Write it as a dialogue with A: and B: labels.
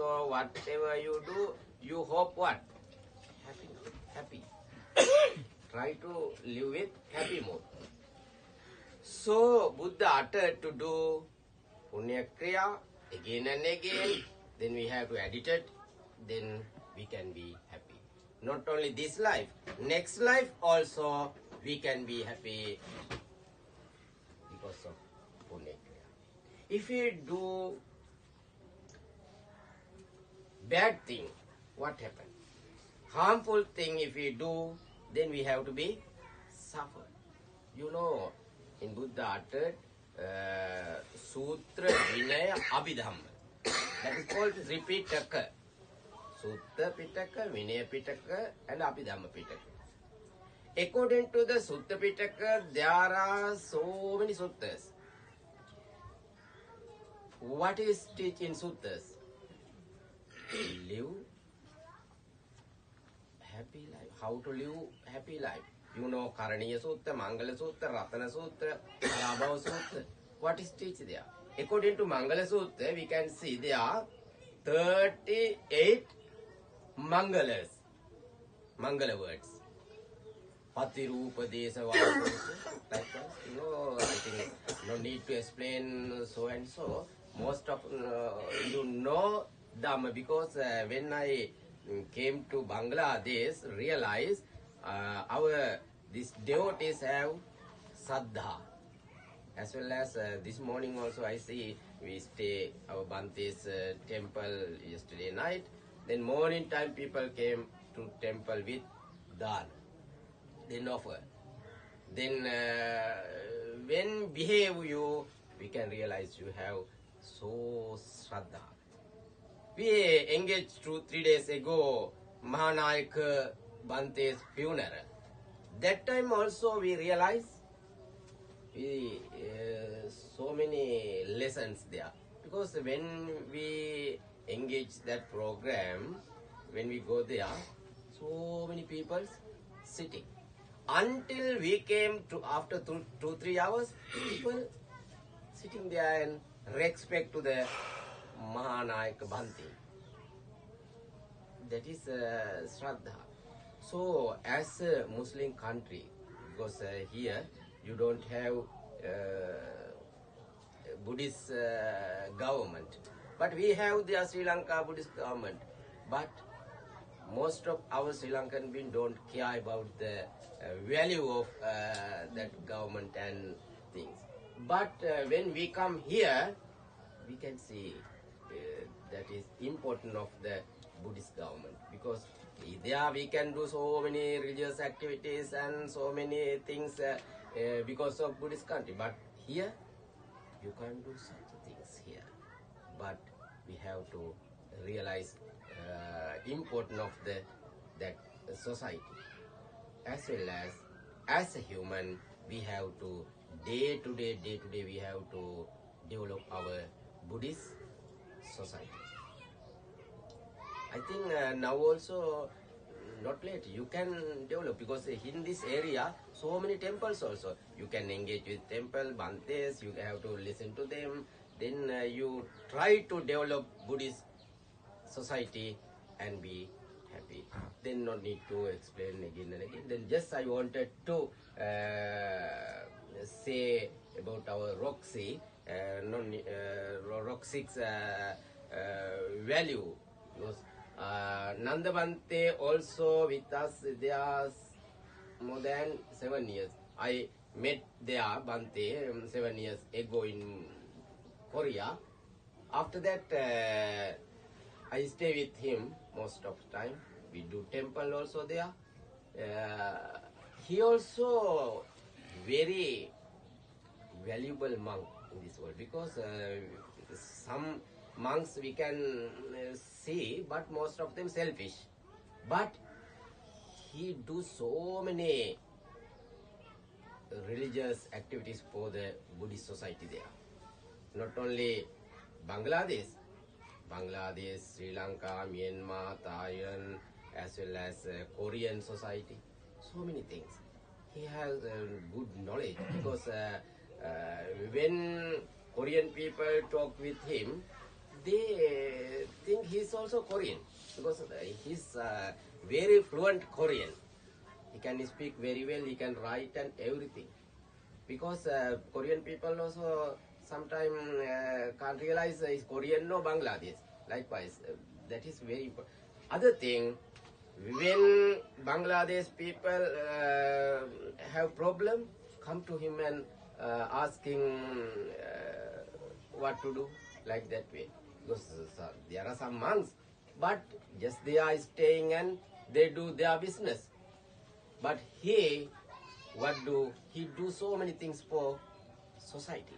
A: also, whatever you do, you hope what? Happy. Happy. Try to live with happy mood. So, Buddha uttered to do Punya Kriya again and again. Then we have to edit it. Then we can be happy. Not only this life, next life also we can be happy because of Punya Kriya. If we do bad thing, what happens? Harmful thing if we do, then we have to be suffer. You know, in Buddha uttered Sutra Vinaya Abhidhamma. That is called Tripitaka. Sutta Pitaka, Vinaya Pitaka, and Abhidhamma Pitaka. According to the Sutta Pitaka, there are so many suttas. What is teach in suttas? Live happy life. How to live happy life? You know Karaniya Sutta, Mangala Sutta, Ratana Sutta, Labhava Sutta. What is teach there? According to Mangala Sutta, we can see there are 38 Mangalas. Mangala words. Patirupa Desa Vasa. Likewise, you know, I think no need to explain so and so. Most of you know Dhamma because when I came to Bangladesh, realized these devotees have Saddha. As well as this morning also I see we stay our Bante's temple yesterday night. Then morning time people came to temple with dana. Then offer. Then when behave you, we can realize you have so Shraddha. We engaged 2-3 days ago Mahanayaka Bante's funeral. That time also we realized so many lessons there. Because when we engage that program, when we go there, so many people sitting. Until we came to after 2-3 hours, people sitting there and respect to the Mahanayaka Bhante. That is Shraddha. So as a Muslim country, because here you don't have Buddhist government, but we have the Sri Lanka Buddhist government. But most of our Sri Lankan beings don't care about the value of that government and things. But when we come here, we can see that is important of the Buddhist government, because there we can do so many religious activities and so many things because of Buddhist country. But here, you can't do such things here. But we have to realize importance of that society. As well as a human, we have to day to day we have to develop our Buddhist society. I think now also not late. You can develop, because in this area so many temples also. You can engage with temple, Bantes, you have to listen to them. Then you try to develop Buddhist society and be happy. Then no need to explain again and again. Then just I wanted to say about our Roxy, Roxy's value. Because Nanda Bhante also with us, they are more than 7 years. I met their Bhante 7 years ago in Korea. After that, I stay with him most of the time. We do temple also there. He also very valuable monk in this world, because some monks we can see, but most of them selfish. But he do so many religious activities for the Buddhist society there. Not only Bangladesh, Sri Lanka, Myanmar, Thailand, as well as Korean society. So many things. He has good knowledge, because when Korean people talk with him, they think he's also Korean because he's very fluent Korean. He can speak very well, he can write and everything. Because Korean people also sometimes can't realize is Korean or Bangladesh. Likewise, that is very important. Other thing, when Bangladesh people have problem, come to him and asking what to do, like that way. Because there are some monks, but just they are staying and they do their business. But he, what do he do so many things for society?